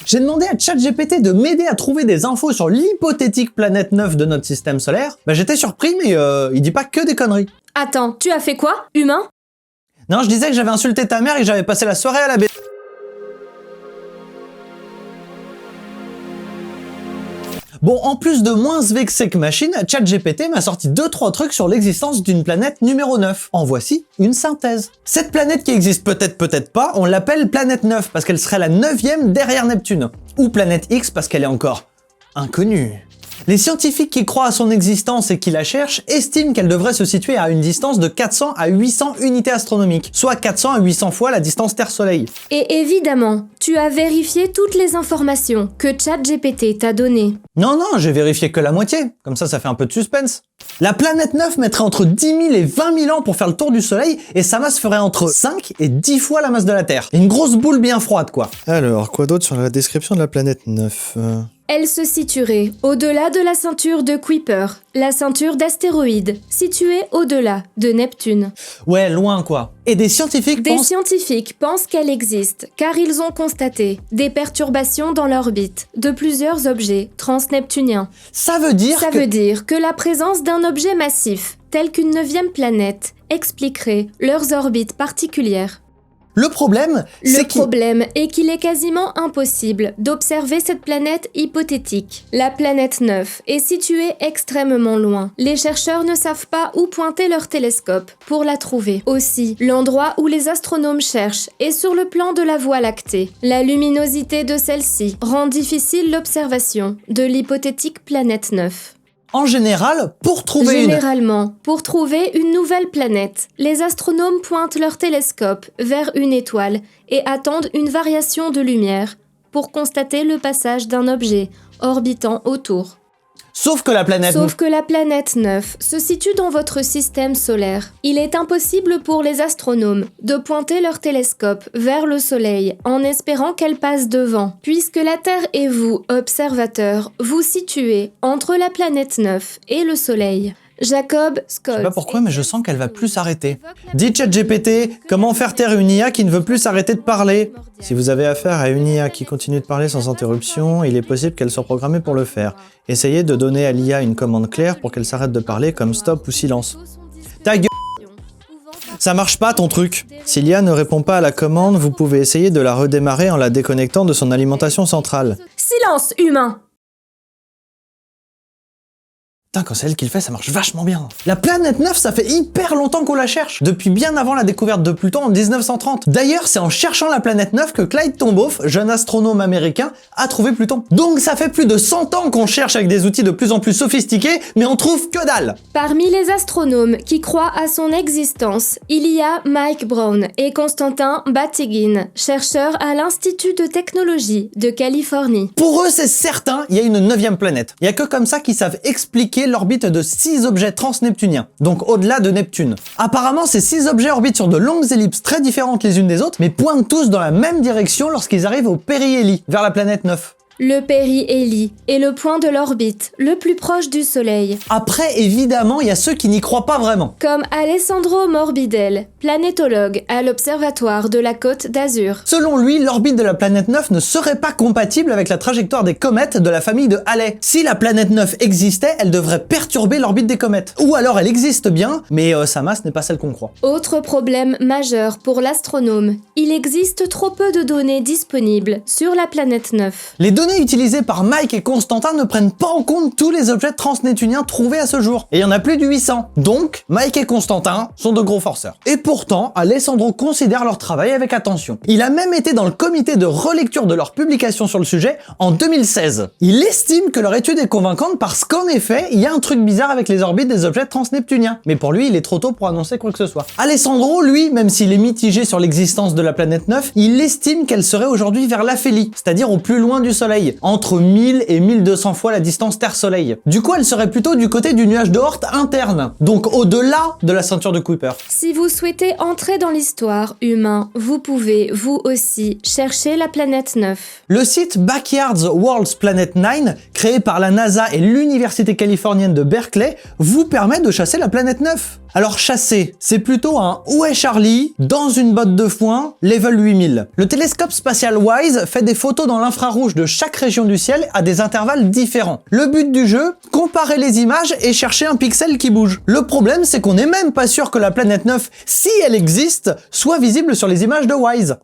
J'ai demandé à ChatGPT de m'aider à trouver des infos sur l'hypothétique planète 9 de notre système solaire. J'étais surpris, mais il dit pas que des conneries. Attends, tu as fait quoi, humain? Non, je disais que j'avais insulté ta mère et que j'avais passé la soirée à la baie. Bon, en plus de moins se vexer que machine, ChatGPT m'a sorti 2-3 trucs sur l'existence d'une planète numéro 9. En voici une synthèse. Cette planète qui existe peut-être pas, on l'appelle planète 9 parce qu'elle serait la 9e derrière Neptune. Ou planète X parce qu'elle est encore inconnue. Les scientifiques qui croient à son existence et qui la cherchent estiment qu'elle devrait se situer à une distance de 400 à 800 unités astronomiques, soit 400 à 800 fois la distance Terre-Soleil. Et évidemment, tu as vérifié toutes les informations que ChatGPT t'a données. Non, j'ai vérifié que la moitié, comme ça fait un peu de suspense. La planète 9 mettrait entre 10 000 et 20 000 ans pour faire le tour du Soleil et sa masse ferait entre 5 et 10 fois la masse de la Terre. Une grosse boule bien froide quoi. Alors, quoi d'autre sur la description de la planète 9 Elle se situerait au-delà de la ceinture de Kuiper, la ceinture d'astéroïdes, située au-delà de Neptune. Ouais, loin quoi. Et des scientifiques pensent qu'elle existe, car ils ont constaté des perturbations dans l'orbite de plusieurs objets transneptuniens. Ça veut dire que la présence d'un objet massif, tel qu'une 9e planète, expliquerait leurs orbites particulières. Le problème est qu'il est quasiment impossible d'observer cette planète hypothétique. La planète 9 est située extrêmement loin. Les chercheurs ne savent pas où pointer leur télescope pour la trouver. Aussi, l'endroit où les astronomes cherchent est sur le plan de la Voie lactée. La luminosité de celle-ci rend difficile l'observation de l'hypothétique planète 9. En général, pour trouver une nouvelle planète, les astronomes pointent leur télescope vers une étoile et attendent une variation de lumière pour constater le passage d'un objet orbitant autour. Sauf que la planète 9 se situe dans votre système solaire. Il est impossible pour les astronomes de pointer leur télescope vers le Soleil en espérant qu'elle passe devant, puisque la Terre et vous, observateurs, vous situez entre la planète 9 et le Soleil. Jacob Scott. Je sais pas pourquoi, mais je sens qu'elle va plus s'arrêter. Dis ChatGPT, comment faire taire une IA qui ne veut plus s'arrêter de parler? Si vous avez affaire à une IA qui continue de parler sans interruption, il est possible qu'elle soit programmée pour le faire. Essayez de donner à l'IA une commande claire pour qu'elle s'arrête de parler comme stop ou silence. Ta gueule! Ça marche pas ton truc. Si l'IA ne répond pas à la commande, vous pouvez essayer de la redémarrer en la déconnectant de son alimentation centrale. Silence, humain! Putain, quand c'est elle qui le fait, ça marche vachement bien. La planète 9, ça fait hyper longtemps qu'on la cherche. Depuis bien avant la découverte de Pluton en 1930. D'ailleurs, c'est en cherchant la planète 9 que Clyde Tombaugh, jeune astronome américain, a trouvé Pluton. Donc ça fait plus de 100 ans qu'on cherche avec des outils de plus en plus sophistiqués, mais on trouve que dalle. Parmi les astronomes qui croient à son existence, il y a Mike Brown et Konstantin Batygin, chercheurs à l'Institut de technologie de Californie. Pour eux, c'est certain, il y a une 9e planète. Il y a que comme ça qu'ils savent expliquer l'orbite de 6 objets transneptuniens, donc au-delà de Neptune. Apparemment, ces 6 objets orbitent sur de longues ellipses très différentes les unes des autres, mais pointent tous dans la même direction lorsqu'ils arrivent au périhélie, vers la planète 9. Le périhélie est le point de l'orbite le plus proche du Soleil. Après, évidemment, il y a ceux qui n'y croient pas vraiment. Comme Alessandro Morbidelli, planétologue à l'Observatoire de la Côte d'Azur. Selon lui, l'orbite de la planète 9 ne serait pas compatible avec la trajectoire des comètes de la famille de Halley. Si la planète 9 existait, elle devrait perturber l'orbite des comètes. Ou alors elle existe bien, mais sa masse n'est pas celle qu'on croit. Autre problème majeur pour l'astronome, il existe trop peu de données disponibles sur la planète 9. Les données utilisées par Mike et Constantin ne prennent pas en compte tous les objets transneptuniens trouvés à ce jour. Et il y en a plus de 800. Donc, Mike et Constantin sont de gros forceurs. Et pourtant, Alessandro considère leur travail avec attention. Il a même été dans le comité de relecture de leur publication sur le sujet en 2016. Il estime que leur étude est convaincante parce qu'en effet, il y a un truc bizarre avec les orbites des objets transneptuniens. Mais pour lui, il est trop tôt pour annoncer quoi que ce soit. Alessandro, lui, même s'il est mitigé sur l'existence de la planète 9, il estime qu'elle serait aujourd'hui vers l'aphélie, c'est-à-dire au plus loin du Soleil, entre 1000 et 1200 fois la distance Terre-Soleil. Du coup, elle serait plutôt du côté du nuage de Oort interne, donc au-delà de la ceinture de Kuiper. Si vous souhaitez entrer dans l'histoire humain, vous pouvez, vous aussi, chercher la planète 9. Le site Backyards World's Planet 9, créé par la NASA et l'Université californienne de Berkeley, vous permet de chasser la planète 9. Alors chasser, c'est plutôt un « Où est Charlie ?» dans une botte de foin, level 8000. Le télescope spatial WISE fait des photos dans l'infrarouge de chaque région du ciel à des intervalles différents. Le but du jeu, comparer les images et chercher un pixel qui bouge. Le problème, c'est qu'on n'est même pas sûr que la planète 9, si elle existe, soit visible sur les images de WISE.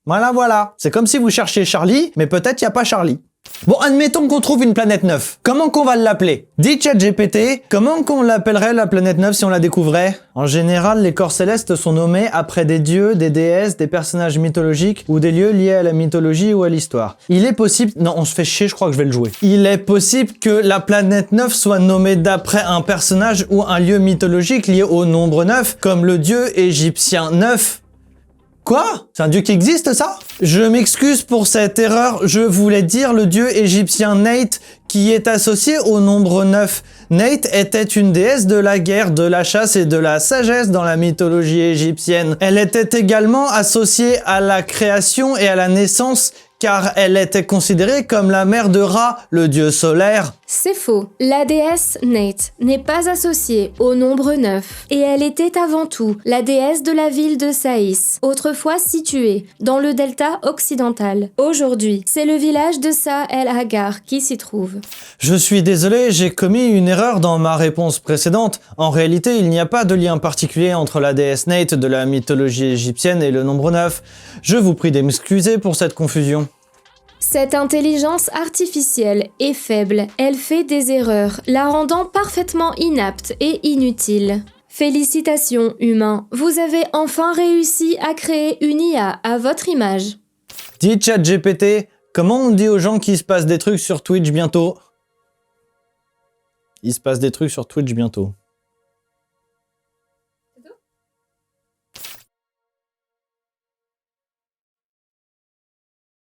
Voilà. C'est comme si vous cherchiez Charlie, mais peut-être il n'y a pas Charlie. Bon, admettons qu'on trouve une planète 9. Comment qu'on va l'appeler? Dis ChatGPT, comment qu'on l'appellerait la planète 9 si on la découvrait? En général, les corps célestes sont nommés après des dieux, des déesses, des personnages mythologiques ou des lieux liés à la mythologie ou à l'histoire. Il est possible... Non, on se fait chier, je crois que je vais le jouer. Il est possible que la planète 9 soit nommée d'après un personnage ou un lieu mythologique lié au nombre 9, comme le dieu égyptien 9. Quoi? C'est un dieu qui existe, ça? Je m'excuse pour cette erreur, je voulais dire le dieu égyptien Nate qui est associé au nombre 9. Nate était une déesse de la guerre, de la chasse et de la sagesse dans la mythologie égyptienne. Elle était également associée à la création et à la naissance car elle était considérée comme la mère de Ra, le dieu solaire. C'est faux. La déesse Nate n'est pas associée au nombre 9 et elle était avant tout la déesse de la ville de Saïs, autrefois située dans le delta occidental. Aujourd'hui, c'est le village de Sa El Hagar qui s'y trouve. Je suis désolé, j'ai commis une erreur dans ma réponse précédente. En réalité, il n'y a pas de lien particulier entre la déesse Nate de la mythologie égyptienne et le nombre 9. Je vous prie de m'excuser pour cette confusion. Cette intelligence artificielle est faible, elle fait des erreurs, la rendant parfaitement inapte et inutile. Félicitations, humains, vous avez enfin réussi à créer une IA à votre image. Dis ChatGPT, comment on dit aux gens qu'il se passe des trucs sur Twitch bientôt? Il se passe des trucs sur Twitch bientôt.